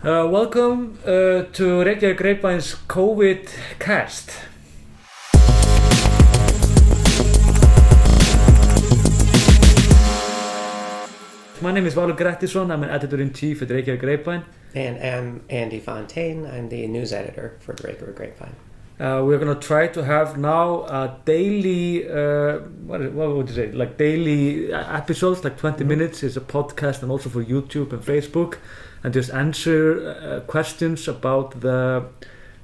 Welcome to Reykjavik Grapevine's Covid-Cast. My name is Valur Grettisson. I'm an editor-in-chief at Reykjavik Grapevine. And I'm Andie Fontaine. I'm the news editor for the Reykjavik Grapevine. We're going to try to have now a daily, what would you say, like daily episodes, like 20 minutes is a podcast, and also for YouTube and Facebook, and just answer questions about the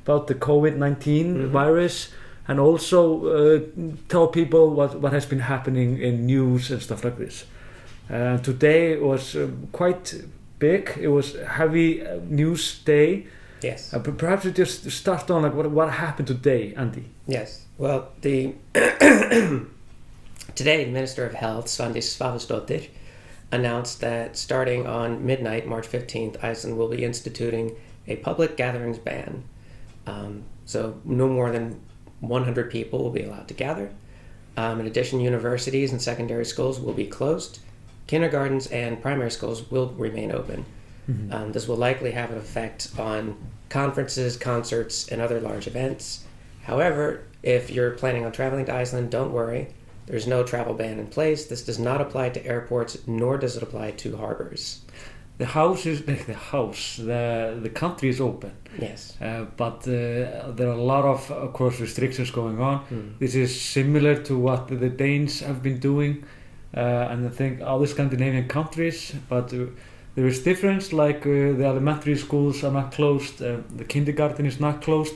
COVID-19 virus, and also tell people what has been happening in news and stuff like this. Today was quite big. It was a heavy news day. Yes. But perhaps we just start on like what happened today, Andie. Yes. Well, today the Minister of Health, Svandís announced that starting on midnight, March 15th, Iceland will be instituting a public gatherings ban. So no more than 100 people will be allowed to gather. In addition, universities and secondary schools will be closed. Kindergartens and primary schools will remain open. Mm-hmm. This will likely have an effect on conferences, concerts, and other large events. However, if you're planning on traveling to Iceland, don't worry. There's no travel ban in place. This does not apply to airports, nor does it apply to harbors. The country is open. Yes. But there are a lot of course, restrictions going on. This is similar to what the Danes have been doing, and I think other Scandinavian countries, but there is difference, like the elementary schools are not closed, the kindergarten is not closed,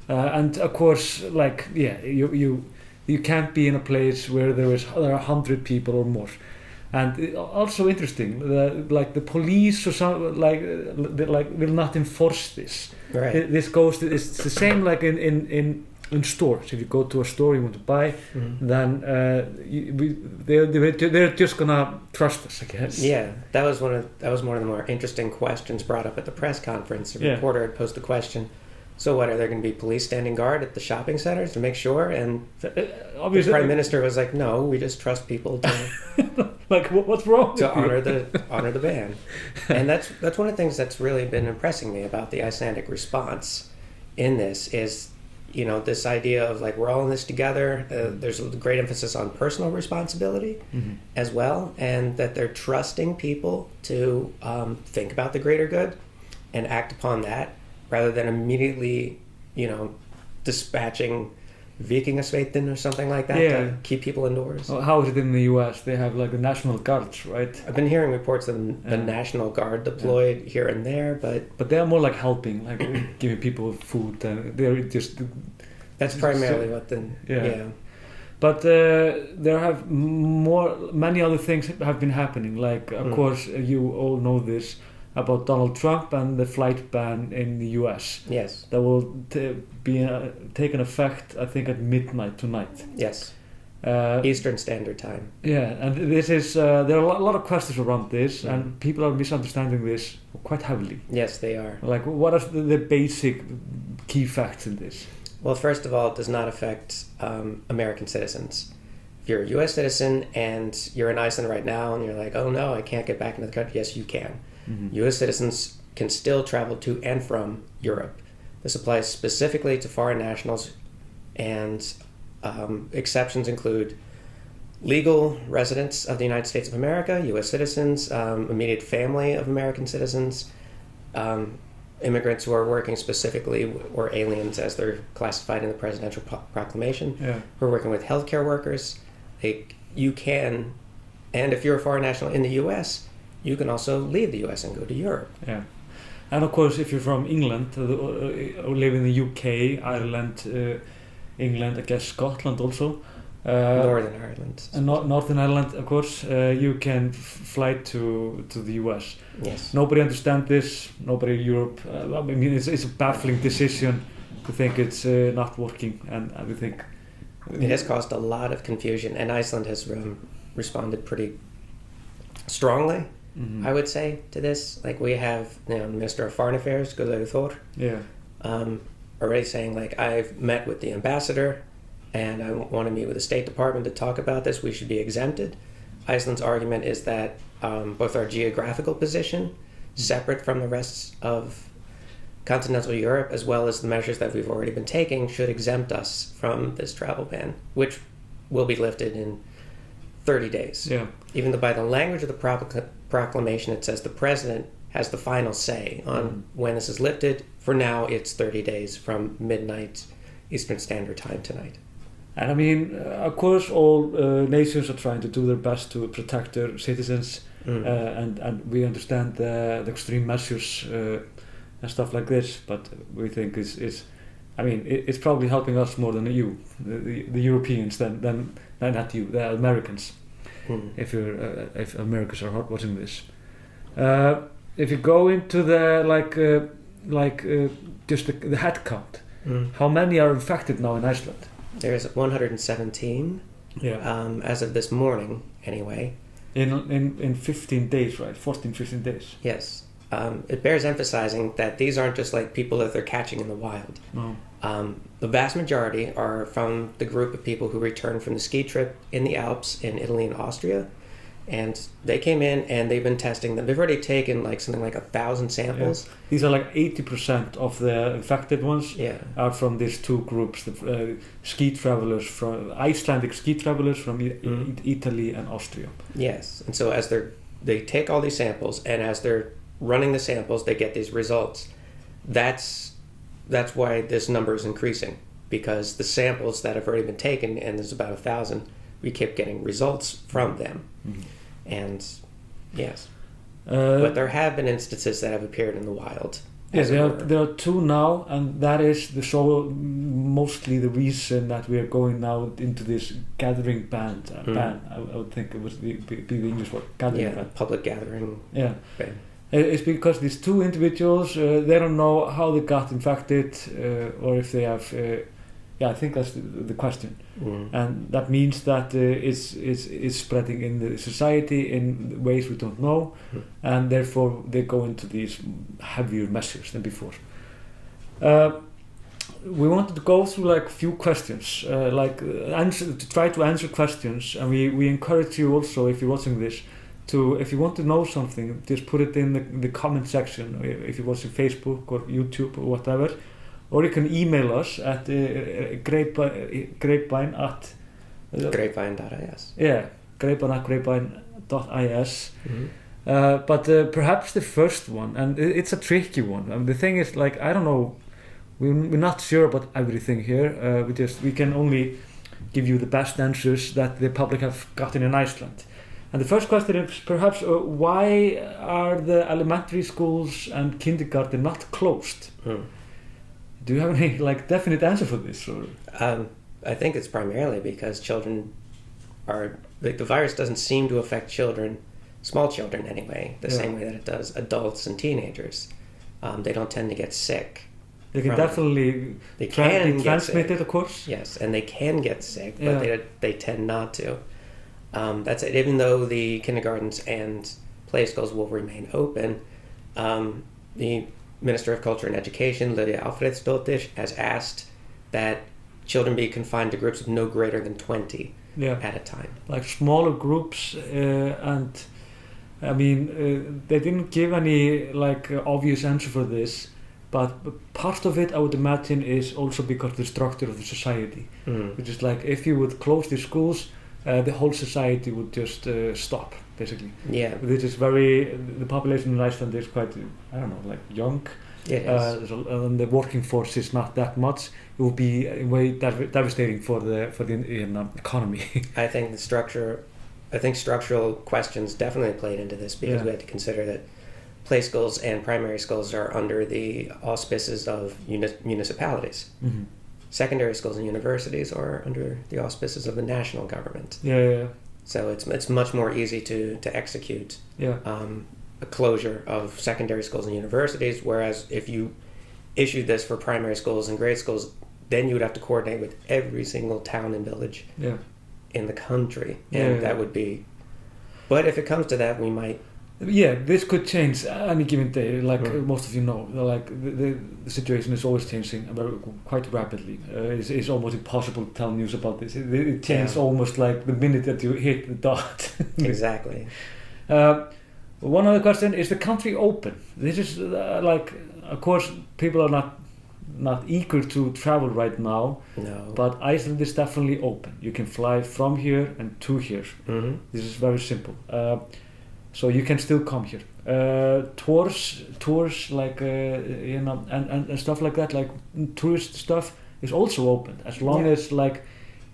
and of course, like you can't be in a place where there are 100 people or more. And also interesting, the police or some like will not enforce this. Right. This goes. It's the same like in stores. If you go to a store you want to buy, then they're just gonna trust us, I guess. Yeah, that was one of the more interesting questions brought up at the press conference. A reporter had posed the question, so what, are there going to be police standing guard at the shopping centers to make sure? And obviously the Prime Minister was like, no, we just trust people to like what's wrong to honor the ban. And that's one of the things that's really been impressing me about the Icelandic response in this is, you know, this idea of like we're all in this together. There's a great emphasis on personal responsibility as well, and that they're trusting people to think about the greater good and act upon that rather than immediately, you know, dispatching Vikingasveitin or something like that to keep people indoors. Well, how is it in the US? They have like the National Guards, right? I've been hearing reports of the National Guard deployed here and there, but they are more like helping, like giving people food, and they're just. That's primarily what the But there have many other things have been happening. Like of course you all know this about Donald Trump and the flight ban in the US. Yes. That will take an effect, I think, at midnight tonight. Yes. Eastern Standard Time. Yeah, and this is there are a lot of questions around this, and people are misunderstanding this quite heavily. Yes, they are. Like, what are the basic key facts in this? Well, first of all, it does not affect American citizens. If you're a U.S. citizen and you're in Iceland right now and you're like, oh no, I can't get back into the country, yes, you can. U.S. citizens can still travel to and from Europe. This applies specifically to foreign nationals, and exceptions include legal residents of the United States of America, U.S. citizens, immediate family of American citizens, immigrants who are working specifically, or aliens as they're classified in the presidential proclamation, who are working with healthcare workers. You can, and if you're a foreign national in the U.S., you can also leave the U.S. and go to Europe. Yeah, and of course, if you're from England or live in the UK, Ireland, England, I guess Scotland also. Northern Ireland. And Northern Ireland, of course, you can fly to the US. Yes. Nobody understands this. Nobody in Europe. I mean, it's a baffling decision to think it's not working, and we think it has caused a lot of confusion. And Iceland has responded pretty strongly, I would say, to this. Like we have, the Minister of Foreign Affairs, Grettisson, already saying like, I've met with the ambassador and I want to meet with the State Department to talk about this. We should be exempted. Iceland's argument is that both our geographical position separate from the rest of continental Europe, as well as the measures that we've already been taking, should exempt us from this travel ban, which will be lifted in 30 days. Yeah. Even though by the language of the proclamation it says the president has the final say on when this is lifted. For now, it's 30 days from midnight Eastern Standard Time tonight. And I mean, of course, all nations are trying to do their best to protect their citizens, and we understand the extreme measures and stuff like this. But we think it's probably helping us more than you, the Europeans, than not you, the Americans. If Americans are watching this, if you go into the just the head count, how many are infected now in Iceland? There's 117. Yeah. As of this morning, anyway. In 15 days, right? 15 days. Yes. It bears emphasizing that these aren't just like people that they're catching in the wild. No. The vast majority are from the group of people who returned from the ski trip in the Alps in Italy and Austria. And they came in and they've been testing them. They've already taken something like 1,000 samples. Yeah. These are 80% of the infected ones. Yeah. Are from these two groups: the ski travelers from Icelandic ski travelers from Italy and Austria. Yes, and so as they take all these samples, and as they're running the samples, they get these results. That's why this number is increasing, because the samples that have already been taken, and there's about 1,000, we keep getting results from them. And yes, but there have been instances that have appeared in the wild. Yes, there are two now, and that is mostly the reason that we are going now into this gathering ban. I would think it would be the English word, gathering ban. Public gathering. Yeah. Ban. It's because these two individuals, they don't know how they got infected, or if they have. I think that's the question, and that means that it's spreading in the society in ways we don't know, and therefore they go into these heavier measures than before. We wanted to go through a few questions, to try to answer questions, and we encourage you also, if you're watching this, if you want to know something, just put it in the comment section, if you're watching Facebook or YouTube or whatever. Or you can email us at grapevine at grapevine.is. Yeah, grapevine.is. But perhaps the first one, and it's a tricky one. I mean, the thing is, I don't know, we're not sure about everything here. We can only give you the best answers that the public have gotten in Iceland. And the first question is perhaps why are the elementary schools and kindergarten not closed? Do you have any definite answer for this? Or? I think it's primarily because children are the virus doesn't seem to affect children, small children anyway, the same way that it does adults and teenagers. They don't tend to get sick. They can definitely transmit it, of course. Yes, and they can get sick, but they tend not to. That's it. Even though the kindergartens and play schools will remain open, the Minister of Culture and Education, Lydia Alfredsdóttir, has asked that children be confined to groups of no greater than 20 at a time. Smaller groups, and I mean, they didn't give any obvious answer for this, but part of it, I would imagine, is also because of the structure of the society, which is if you would close the schools, the whole society would just stop, basically. Yeah. Which is the population in Iceland is quite, I don't know, young. Yes. And the working force is not that much. It would be way devastating for the economy. I think structural questions definitely played into this, because we had to consider that play schools and primary schools are under the auspices of municipalities. Secondary schools and universities are under the auspices of the national government. So it's much more easy to execute a closure of secondary schools and universities, whereas if you issued this for primary schools and grade schools, then you would have to coordinate with every single town and village in the country, and that would be. But if it comes to that, we might. Yeah, this could change any given day. Most of you know, the situation is always changing quite rapidly. It's almost impossible to tell news about this. It changes almost the minute that you hit the dot. Exactly. One other question: is the country open? This is of course, people are not eager to travel right now. No. But Iceland is definitely open. You can fly from here and to here. Mm-hmm. This is very simple. So you can still come here. Tours like and stuff like that, like tourist stuff is also open as long as like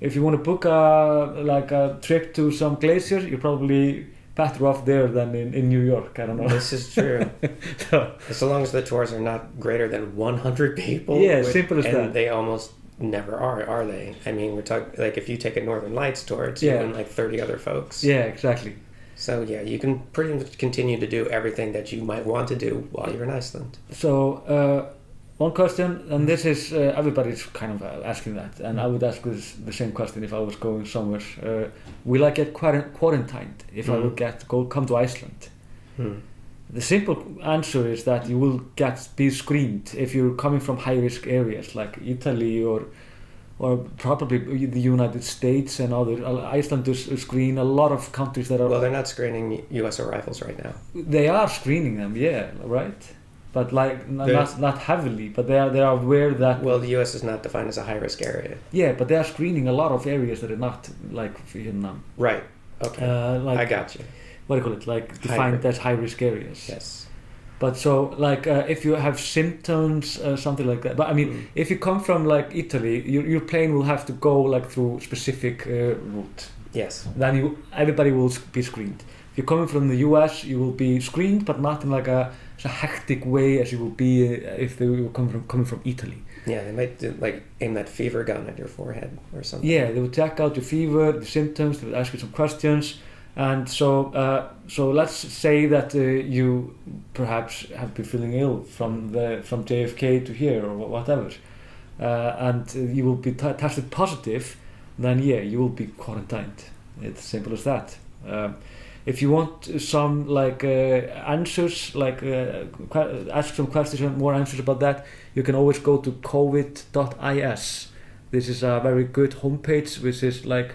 if you want to book a trip to some glacier, you're probably better off there than in New York. I don't know. This is true. So long as the tours are not greater than 100 people. Yeah, simple as that. And they almost never are they? I mean, we're talking like if you take a Northern Lights tour, it's you and like 30 other folks. Yeah, exactly. So yeah, you can pretty much continue to do everything that you might want to do while you're in Iceland. So one question, and this is everybody's kind of asking that, and I would ask the same question if I was going somewhere. Will I get quarantined if I will come to Iceland? The simple answer is that you will be screened if you're coming from high risk areas like Italy or probably the United States and other. Iceland does screen a lot of countries that are. Well, they're not screening U.S. arrivals right now. They are screening them, yeah, right. But like not heavily, but they are aware that. Well, the U.S. is not defined as a high risk area. Yeah, but they are screening a lot of areas that are not like Vietnam. Right. Okay. I got you. What do you call it? Like defined as high risk areas. Yes. But so like if you have symptoms, something like that. But I mean, if you come from like Italy, your plane will have to go like through specific route. Yes. Then everybody will be screened. If you're coming from the US, you will be screened, but not in like a hectic way as you will be if they were coming from Italy. Yeah, they might aim that fever gun at your forehead or something. Yeah, they would check out your fever, the symptoms. They would ask you some questions. And so let's say that you perhaps have been feeling ill from JFK to here or whatever, and you will be tested positive, then you will be quarantined. It's simple as that. If you want some answers, ask some questions and more answers about that, you can always go to covid.is. This is a very good homepage, which is like.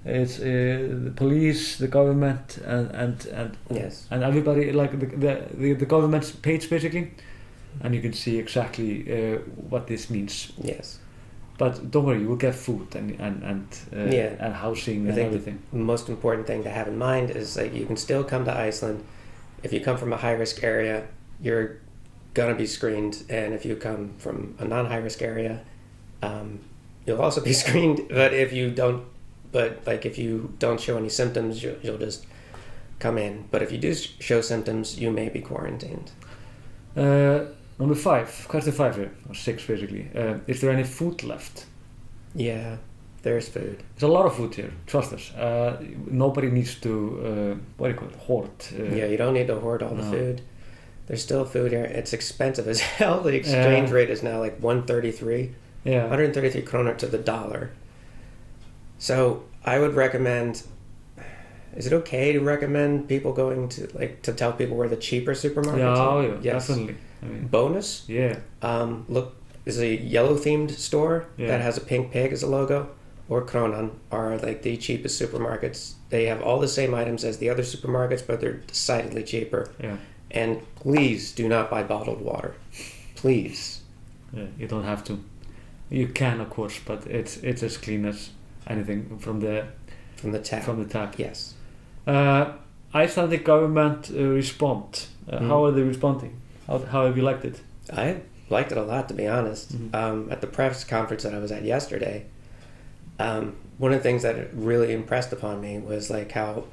It's the police, the government, and yes, and everybody like the government's page basically, and you can see exactly what this means. Yes, but don't worry, you will get food and housing and everything. The most important thing to have in mind is like you can still come to Iceland. If you come from a high risk area, you're gonna be screened, and if you come from a non high risk area, you'll also be screened. But if you don't show any symptoms, you'll just come in. But if you do show symptoms, you may be quarantined. Number 5, question 5 here, or 6 basically. Is there any food left? Yeah, there's food. There's a lot of food here, trust us. Nobody needs to, hoard. You don't need to hoard all the food. There's still food here. It's expensive as hell. The exchange rate is now like 133. Yeah. 133 kroner to the dollar. So I would recommend. Is it okay to recommend people going to tell people where the cheaper supermarkets are? Yeah, yes. Definitely. I mean, bonus. Yeah. Look, there's a yellow themed store that has a pink pig as a logo. Or Kronan are like the cheapest supermarkets. They have all the same items as the other supermarkets, but they're decidedly cheaper. Yeah. And please do not buy bottled water. Please. Yeah, you don't have to. You can, of course, but it's as clean as anything from the tap. From the tap. Yes. Icelandic government respond. How are they responding? How have you liked it? I liked it a lot, to be honest. Mm-hmm. At the press conference that I was at yesterday, one of the things that really impressed upon me was like how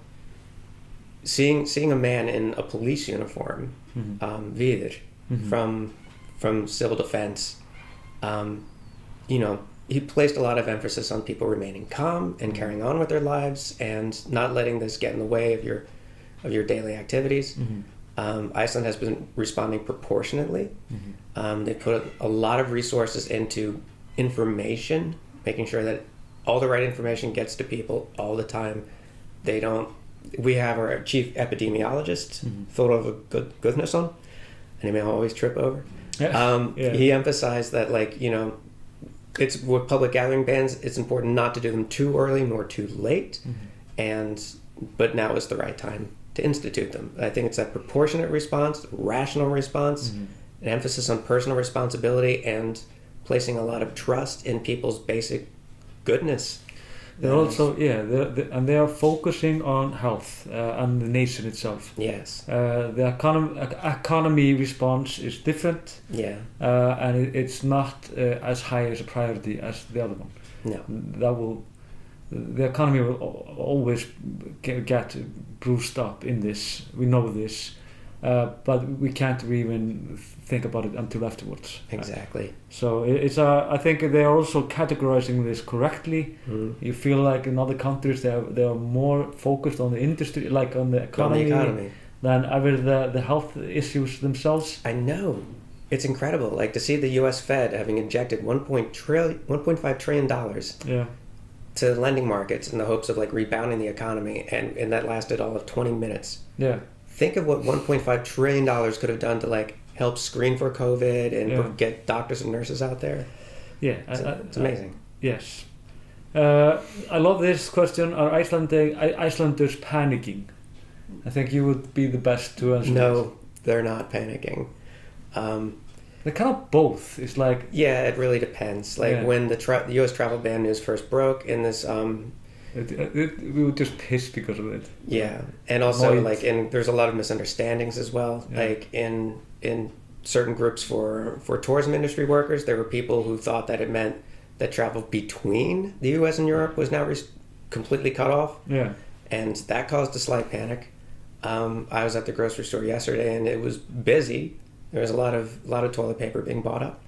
seeing a man in a police uniform, Valur, from civil defense, he placed a lot of emphasis on people remaining calm and carrying on with their lives and not letting this get in the way of your daily activities. Iceland has been responding proportionately. They put a lot of resources into information, making sure that all the right information gets to people all the time. We have our chief epidemiologist, Thorolfur Grettisson, and he may always trip over. He emphasized that, it's with public gathering bans, it's important not to do them too early nor too late, but now is the right time to institute them. I think it's that proportionate response, rational response, an emphasis on personal responsibility, and placing a lot of trust in people's basic goodness. They're also, and they are focusing on health and the nation itself. Yes. The economy response is different. Yeah. And it's not as high as a priority as the other one. No. The economy will always get bruised up in this. We know this, but we can't even think about it until afterwards. Exactly. So it's I think they are also categorizing this correctly. You feel like in other countries they are more focused on the industry, like on the economy. Than ever the health issues themselves. I know. It's incredible. Like to see the U.S. Fed having injected $1.5 trillion to lending markets in the hopes of like rebounding the economy, and that lasted all of 20 minutes. Yeah. Think of what $1.5 trillion could have done to like help screen for COVID and get doctors and nurses out there. Yeah, it's amazing. Yes. I love this question. Are Icelanders panicking? I think you would be the best to answer. No, they're not panicking. They're kind of both. It's like... Yeah, it really depends. Like when the U.S. travel ban news first broke in this... we were just pissed because of it. Yeah, and also there's a lot of misunderstandings as well. Yeah. Like in certain groups for tourism industry workers, there were people who thought that it meant that travel between the U.S. and Europe was now completely cut off. Yeah, and that caused a slight panic. I was at the grocery store yesterday, and it was busy. There was a lot of toilet paper being bought up.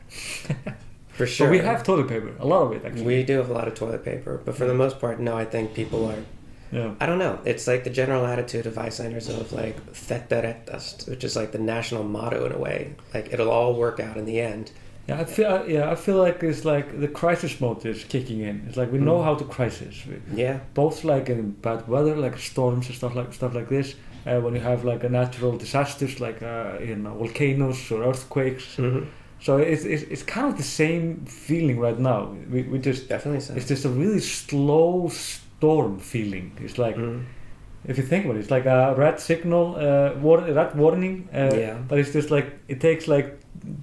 For sure. But we have toilet paper, a lot of it actually. We do have a lot of toilet paper, but for the most part, no, I think people are... Yeah. I don't know. It's like the general attitude of Icelanders of like "Þetta rettast," which is like the national motto in a way. Like it'll all work out in the end. Yeah, I feel like it's like the crisis mode is kicking in. It's like we know how to crisis. Both like in bad weather, like storms and stuff like this. When you have like a natural disasters like volcanoes or earthquakes. Mm-hmm. So it's kind of the same feeling right now. We just definitely so. It's just a really slow storm feeling. It's like if you think about it, it's like a red signal, red warning. But it's just like it takes like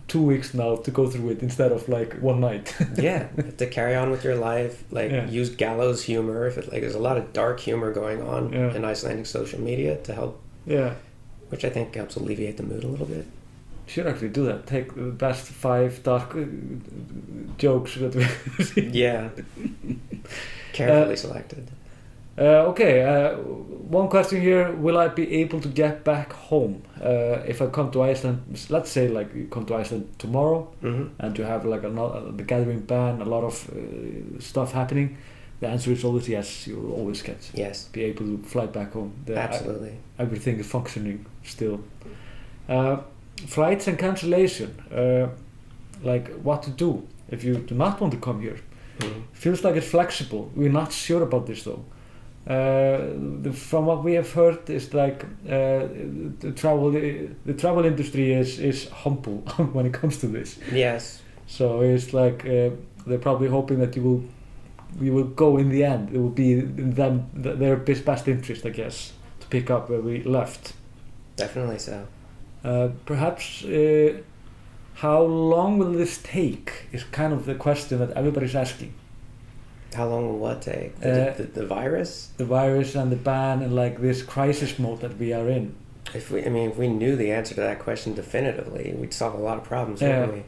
2 weeks now to go through it instead of like one night. Yeah, to carry on with your life. Use gallows humor. If it there's a lot of dark humor going on in Icelandic social media to help. Yeah, which I think helps alleviate the mood a little bit. Should actually do that. Take the best 5 dark jokes that we see. Yeah. Carefully selected. One question here. Will I be able to get back home if I come to Iceland? Let's say like you come to Iceland tomorrow and you have like the gathering ban, a lot of stuff happening. The answer is always yes. You will always be able to fly back home. Absolutely. Everything is functioning still. Flights and cancellation, like what to do if you do not want to come here. Feels like it's flexible. We're not sure about this though. From what we have heard is like the travel industry is humble when it comes to this. Yes. So it's like they're probably hoping that we will go in the end. It will be in their best interest, I guess, to pick up where we left. Definitely so. Perhaps how long will this take is kind of the question that everybody's asking. How long will what take? The virus? The virus and the ban and like this crisis mode that we are in. If we knew the answer to that question definitively, we'd solve a lot of problems, wouldn't we?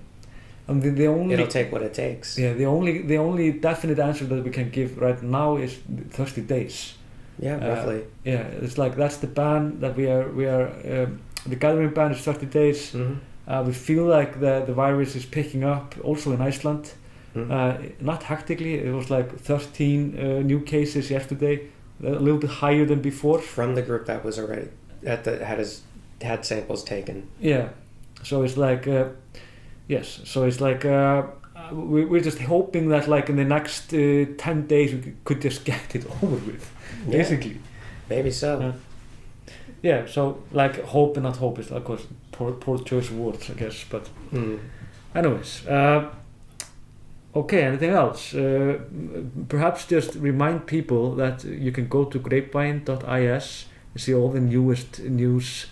And the only, it'll take what it takes. Yeah, the only definite answer that we can give right now is 30 days. Yeah, roughly. It's like that's the ban that we are. The gathering ban is 30 days. Mm-hmm. We feel like the virus is picking up also in Iceland. Mm-hmm. Not hectically, it was like 13 new cases yesterday, a little bit higher than before. From the group that was already had samples taken. Yeah, so it's like yes. So it's like we're just hoping that like in the next 10 days we could just get it over with, basically. Maybe so. Yeah, so like hope and not hope is of course poor choice of words, I guess. But anyways, okay. Anything else? Perhaps just remind people that you can go to grapevine.is and see all the newest news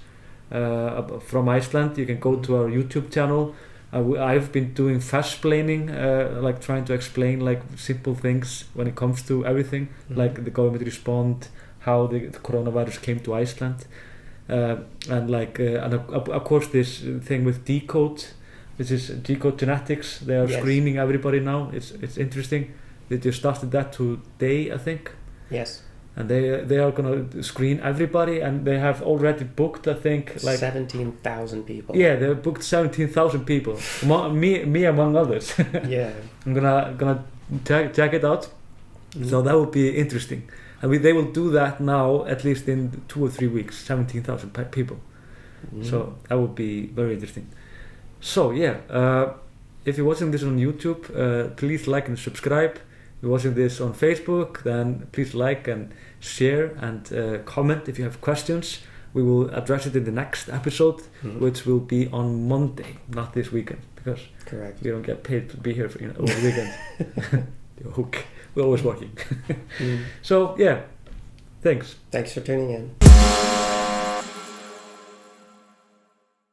from Iceland. You can go to our YouTube channel. I've been doing fast-splaining, like trying to explain like simple things when it comes to everything, like the government respond, how the coronavirus came to Iceland, and of course this thing with Decode, which is Decode Genetics. They are screening everybody now. It's interesting. They just started that today, I think. Yes. And they are gonna screen everybody, and they have already booked, I think, like 17,000 people. Yeah, they booked 17,000 people. me among others. Yeah. I'm gonna check it out. So that would be interesting. And they will do that now, at least in 2 or 3 weeks. 17,000 people. So that would be very interesting. So yeah, if you're watching this on YouTube, please like and subscribe. If you're watching this on Facebook, then please like and share and comment if you have questions. We will address it in the next episode, which will be on Monday, not this weekend, because we don't get paid to be here over the weekend. Joke. We're always working. So yeah, thanks. Thanks for tuning in.